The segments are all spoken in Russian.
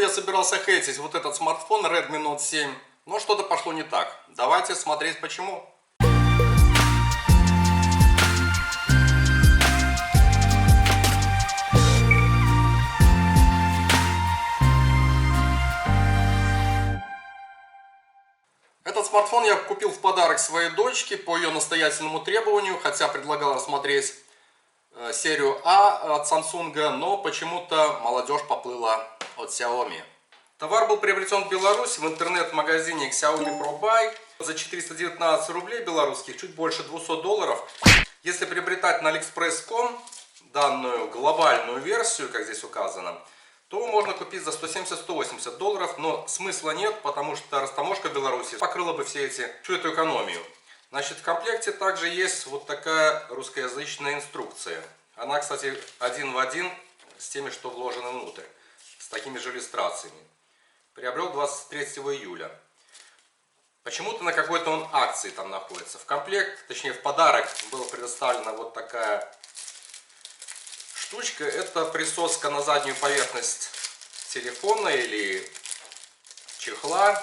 я собирался хейтить вот этот смартфон Redmi Note 7, но что-то пошло не так. Давайте смотреть почему. Этот смартфон я купил в подарок своей дочке по ее настоятельному требованию, хотя предлагал рассмотреть серию А от Samsung, но почему-то молодежь поплыла от Xiaomi. Товар был приобретен в Беларуси в интернет-магазине Xiaomi Pro Buy за 419 рублей белорусских, чуть больше $200. Если приобретать на AliExpress.com данную глобальную версию, как здесь указано, то можно купить за $170-180, но смысла нет, потому что растаможка Беларуси покрыла бы всю эту экономию. Значит, в комплекте также есть вот такая русскоязычная инструкция. Она, кстати, один в один с теми, что вложены внутрь, с такими же иллюстрациями. Приобрел 23 июля. Почему-то на какой-то он акции там находится. В комплект, точнее в подарок, была предоставлена вот такая штучка. Это присоска на заднюю поверхность телефона или чехла,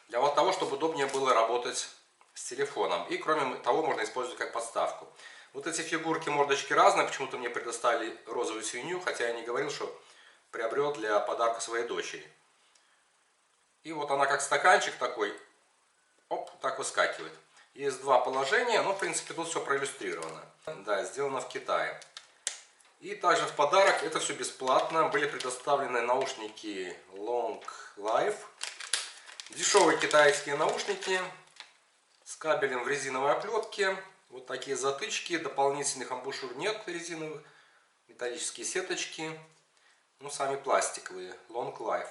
для вот того, чтобы удобнее было работать с телефоном. И кроме того, можно использовать как подставку. Вот эти фигурки, мордочки разные. Почему-то мне предоставили розовую свинью, хотя я не говорил, что приобрел для подарка своей дочери. И вот она как стаканчик такой, оп, так выскакивает. Есть два положения, но в принципе тут все проиллюстрировано. Да, сделано в Китае. И также в подарок, это все бесплатно, были предоставлены наушники Long Life. Дешевые китайские наушники с кабелем в резиновой оплетке. Вот такие затычки, дополнительных амбушюр нет резиновых. Металлические сеточки, ну сами пластиковые, Long Life.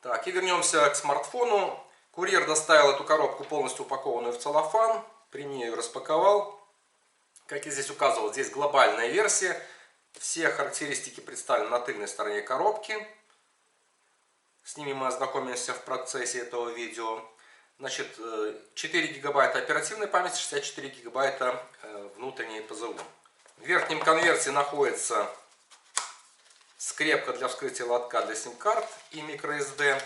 Так, и вернемся к смартфону. Курьер доставил эту коробку полностью упакованную в целлофан. При ней ее распаковал. Как я здесь указывал, здесь глобальная версия. Все характеристики представлены на тыльной стороне коробки. С ними мы ознакомимся в процессе этого видео. Значит, 4 гигабайта оперативной памяти, 64 гигабайта внутренней ПЗУ. В верхнем конверте находится скрепка для вскрытия лотка для сим-карт и microSD.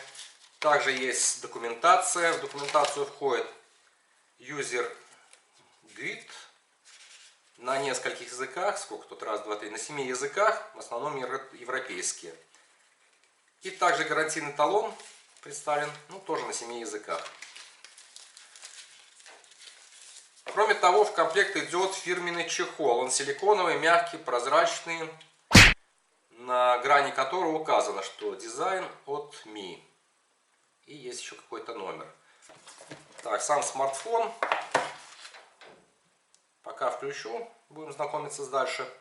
Также есть документация. В документацию входит user guide на нескольких языках. Сколько тут? Раз, два, три. На 7 языках, в основном европейские. И также гарантийный талон представлен, ну, тоже на 7 языках. Кроме того, в комплект идет фирменный чехол. Он силиконовый, мягкий, прозрачный, на грани которого указано, что дизайн от Mi. И есть еще какой-то номер. Так, сам смартфон. Пока включу, будем знакомиться дальше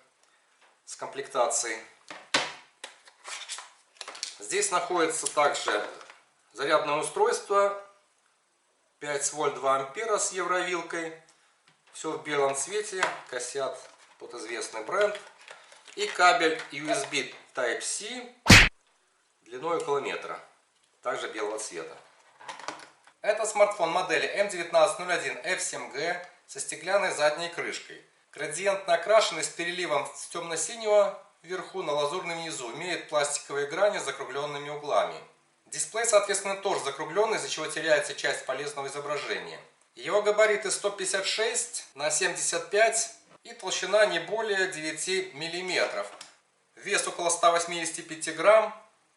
с комплектацией. Здесь находится также зарядное устройство 5 вольт 2 ампера с евровилкой. Все в белом цвете, косят под известный бренд. И кабель USB Type-C длиной около метра, также белого цвета. Это смартфон модели M1901F7G со стеклянной задней крышкой. Градиентно окрашенный с переливом с темно-синего вверху на лазурном низу. Имеет пластиковые грани с закругленными углами. Дисплей, соответственно, тоже закругленный, из-за чего теряется часть полезного изображения. Его габариты 156 на 75 и толщина не более 9 мм. Вес около 185 грамм.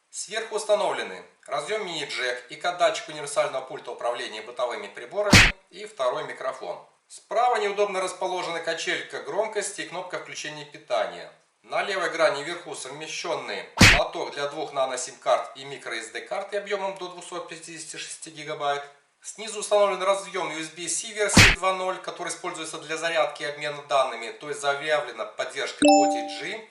Сверху установлены разъем мини-джек и датчик универсального пульта управления бытовыми приборами и второй микрофон. Справа неудобно расположена качелька громкости и кнопка включения питания. На левой грани вверху совмещенный лоток для 2 нано-сим-карт и microSD карты объемом до 256 гигабайт. Снизу установлен разъем USB-C версии 2.0, который используется для зарядки и обмена данными, то есть заявлена поддержка OTG.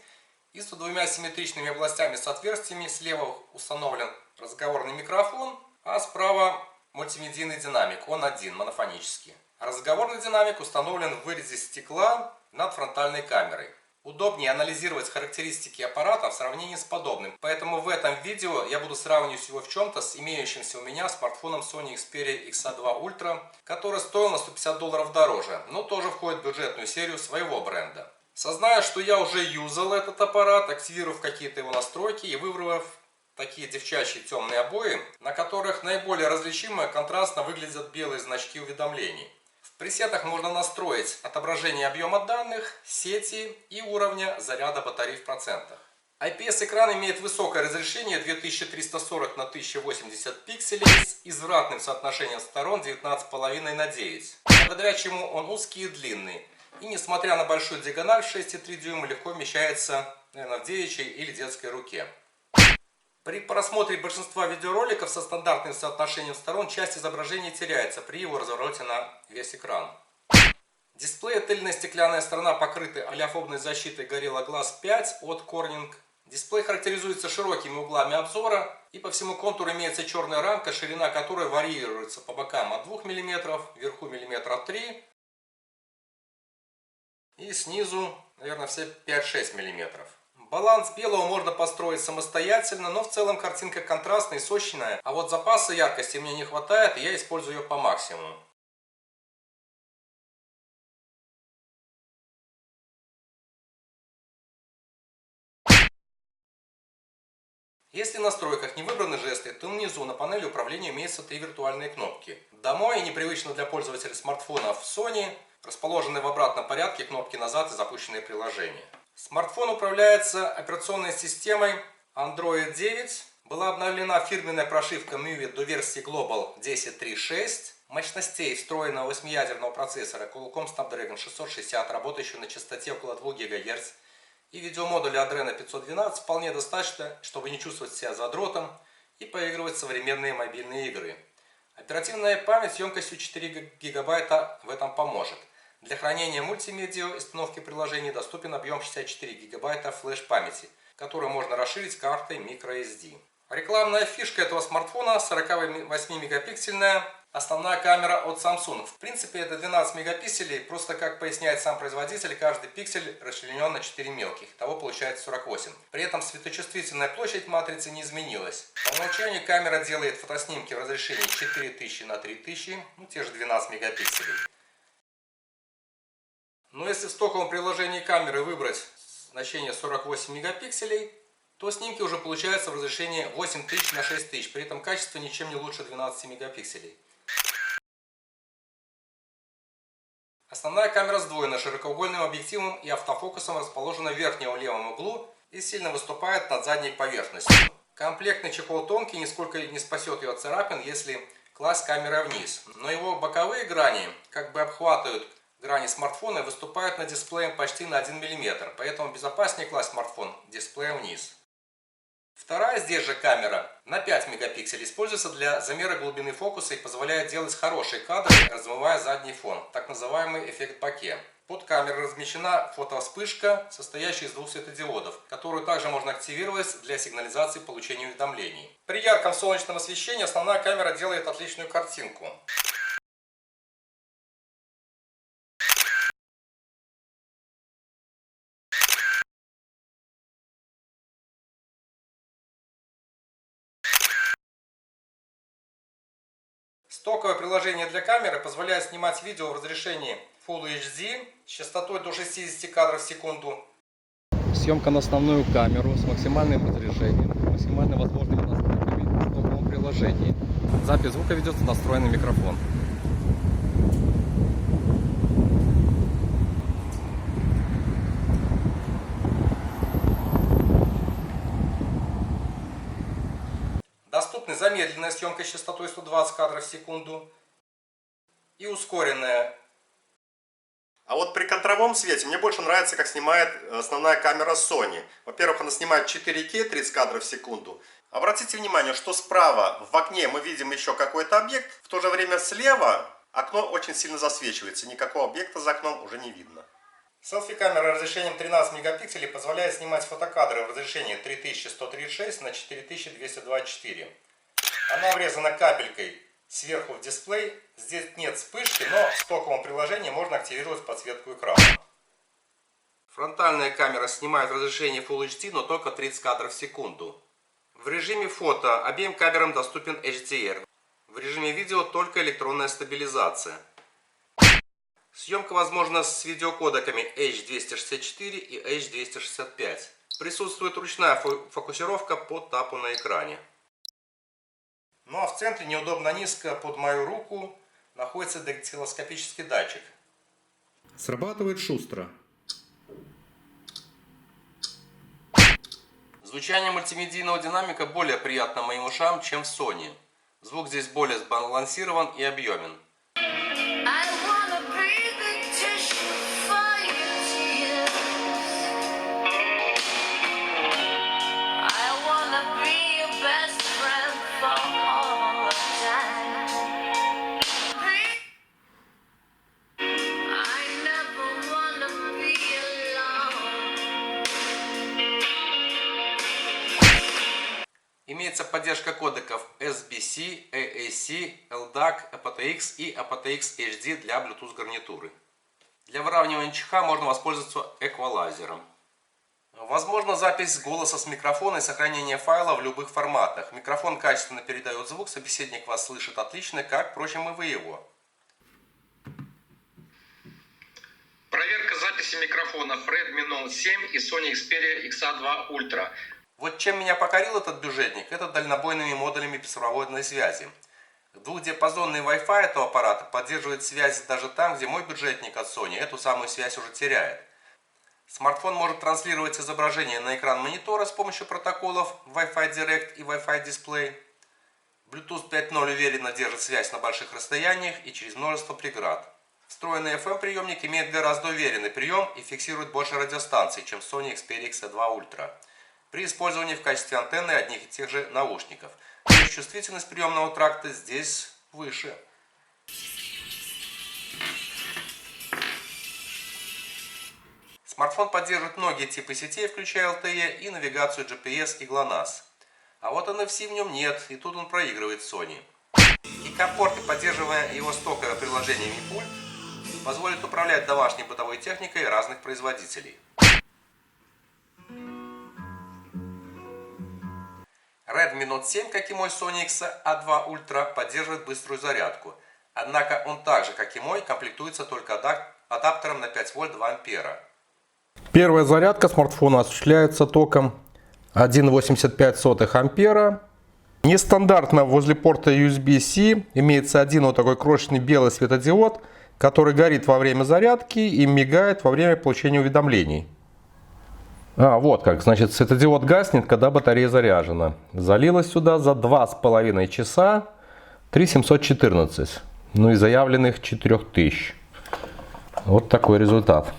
И с двумя симметричными областями с отверстиями. Слева установлен разговорный микрофон, а справа мультимедийный динамик, он один, монофонический. Разговорный динамик установлен в вырезе стекла над фронтальной камерой. Удобнее анализировать характеристики аппарата в сравнении с подобным. Поэтому в этом видео я буду сравнивать его в чем-то с имеющимся у меня смартфоном Sony Xperia XA2 Ultra, который стоил на $150 дороже, но тоже входит в бюджетную серию своего бренда. Сознаю, что я уже юзал этот аппарат, активировав какие-то его настройки и выбрав такие девчачьи темные обои, на которых наиболее различимо контрастно выглядят белые значки уведомлений. В пресетах можно настроить отображение объема данных, сети и уровня заряда батареи в процентах. IPS-экран имеет высокое разрешение 2340 на 1080 пикселей с извратным соотношением сторон 19,5 на 9, благодаря чему он узкий и длинный, и несмотря на большую диагональ 6,3 дюйма легко вмещается, наверное, в девичьей или детской руке. При просмотре большинства видеороликов со стандартным соотношением сторон часть изображения теряется при его развороте на весь экран. Дисплей тыльная стеклянная сторона покрыта олеофобной защитой Gorilla Glass 5 от Corning. Дисплей характеризуется широкими углами обзора, и по всему контуру имеется черная рамка, ширина которой варьируется по бокам от 2 мм, вверху мм 3 и снизу, наверное, все 5-6 мм. Баланс белого можно построить самостоятельно, но в целом картинка контрастная и сочная, а вот запаса яркости мне не хватает, и я использую ее по максимуму. Если в настройках не выбраны жесты, то внизу на панели управления имеются 3 виртуальные кнопки. Домой, непривычно для пользователей смартфонов Sony, расположены в обратном порядке кнопки назад и запущенные приложения. Смартфон управляется операционной системой Android 9. Была обновлена фирменная прошивка MIUI до версии Global 10.3.6. Мощностей встроенного 8-ядерного процессора Qualcomm Snapdragon 660, работающего на частоте около 2 ГГц, и видеомодуля Adreno 512 вполне достаточно, чтобы не чувствовать себя задротом и поигрывать в современные мобильные игры. Оперативная память емкостью 4 ГБ в этом поможет. Для хранения мультимедиа и установки приложений доступен объем 64 ГБ флеш-памяти, которую можно расширить картой microSD. Рекламная фишка этого смартфона 48-мегапиксельная основная камера от Samsung. В принципе, это 12 мегапикселей, просто, как поясняет сам производитель, каждый пиксель расчленен на 4 мелких, того получается 48. При этом светочувствительная площадь матрицы не изменилась. По умолчанию камера делает фотоснимки в разрешении 4000 на 3000, те же 12 мегапикселей. Но если в стоковом приложении камеры выбрать значение 48 мегапикселей, то снимки уже получаются в разрешении 8000 на 6000, при этом качество ничем не лучше 12 мегапикселей. Основная камера сдвоена широкоугольным объективом и автофокусом, расположена в верхнем левом углу и сильно выступает над задней поверхностью. Комплектный чехол тонкий, нисколько не спасет ее от царапин, если класть камерой вниз. Но его боковые грани как бы обхватывают грани смартфона и выступают над дисплеем почти на 1 мм, поэтому безопаснее класть смартфон дисплеем вниз. Вторая здесь же камера на 5 мегапикселей используется для замера глубины фокуса и позволяет делать хорошие кадры, размывая задний фон, так называемый эффект боке. Под камерой размещена фотовспышка, состоящая из 2 светодиодов, которую также можно активировать для сигнализации получения уведомлений. При ярком солнечном освещении основная камера делает отличную картинку. Стоковое приложение для камеры позволяет снимать видео в разрешении Full HD с частотой до 60 кадров в секунду. Съемка на основную камеру с максимальным разрешением, максимально возможными настройками в стоковом приложении. Запись звука ведется на встроенный микрофон. Доступны замедленная съемка с частотой 120 кадров в секунду и ускоренная. А вот при контровом свете мне больше нравится, как снимает основная камера Sony. Во-первых, она снимает 4К 30 кадров в секунду. Обратите внимание, что справа в окне мы видим еще какой-то объект, в то же время слева окно очень сильно засвечивается, никакого объекта за окном уже не видно. Селфи-камера разрешением 13 мегапикселей позволяет снимать фотокадры в разрешении 3136 на 4224. Она врезана капелькой сверху в дисплей. Здесь нет вспышки, но в стоковом приложении можно активировать подсветку экрана. Фронтальная камера снимает в разрешении Full HD, но только 30 кадров в секунду. В режиме фото обеим камерам доступен HDR. В режиме видео только электронная стабилизация. Съемка возможна с видеокодеками H264 и H265. Присутствует ручная фокусировка по тапу на экране. Ну а в центре, неудобно низко под мою руку, находится дактилоскопический датчик. Срабатывает шустро. Звучание мультимедийного динамика более приятно моим ушам, чем в Sony. Звук здесь более сбалансирован и объемен. Имеется поддержка кодеков SBC, AAC, LDAC, aptX и aptX HD для Bluetooth гарнитуры. Для выравнивания ЧХ можно воспользоваться эквалайзером. Возможно запись голоса с микрофона и сохранение файла в любых форматах. Микрофон качественно передает звук, собеседник вас слышит отлично, как, впрочем, и вы его. Проверка записи микрофона Redmi Note 7 и Sony Xperia XA2 Ultra. Вот чем меня покорил этот бюджетник, это дальнобойными модулями беспроводной связи. Двухдиапазонный Wi-Fi этого аппарата поддерживает связь даже там, где мой бюджетник от Sony эту самую связь уже теряет. Смартфон может транслировать изображение на экран монитора с помощью протоколов Wi-Fi Direct и Wi-Fi Display. Bluetooth 5.0 уверенно держит связь на больших расстояниях и через множество преград. Встроенный FM-приемник имеет гораздо уверенный прием и фиксирует больше радиостанций, чем Sony Xperia XA2 Ultra. При использовании в качестве антенны одних и тех же наушников. То есть чувствительность приемного тракта здесь выше. Смартфон поддерживает многие типы сетей, включая LTE и навигацию GPS и GLONASS. А вот NFC в нем нет, и тут он проигрывает Sony. IK-порты, поддерживая его стоковое приложение Mi Pult, позволит управлять домашней бытовой техникой разных производителей. Redmi Note 7, как и мой Sony XA2 Ultra, поддерживает быструю зарядку. Однако он так же, как и мой, комплектуется только адаптером на 5 вольт 2 ампера. Первая зарядка смартфона осуществляется током 1,85 ампера. Нестандартно возле порта USB-C имеется один вот такой крошечный белый светодиод, который горит во время зарядки и мигает во время получения уведомлений. Вот как, значит, светодиод гаснет, когда батарея заряжена. Залилось сюда за 2,5 часа 3714, ну и заявленных 4000. Вот такой результат.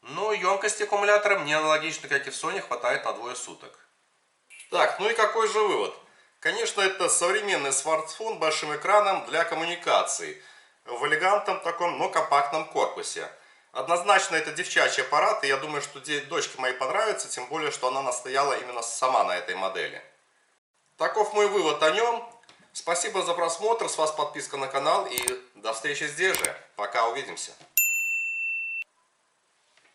Ну, емкости аккумулятора мне аналогично, как и в Sony, хватает на двое суток. Так, ну и какой же вывод? Конечно, это современный смартфон с большим экраном для коммуникаций. В элегантном таком, но компактном корпусе. Однозначно это девчачий аппарат, и я думаю, что дочке моей понравится, тем более, что она настояла именно сама на этой модели. Таков мой вывод о нем. Спасибо за просмотр, с вас подписка на канал и до встречи здесь же. Пока, увидимся.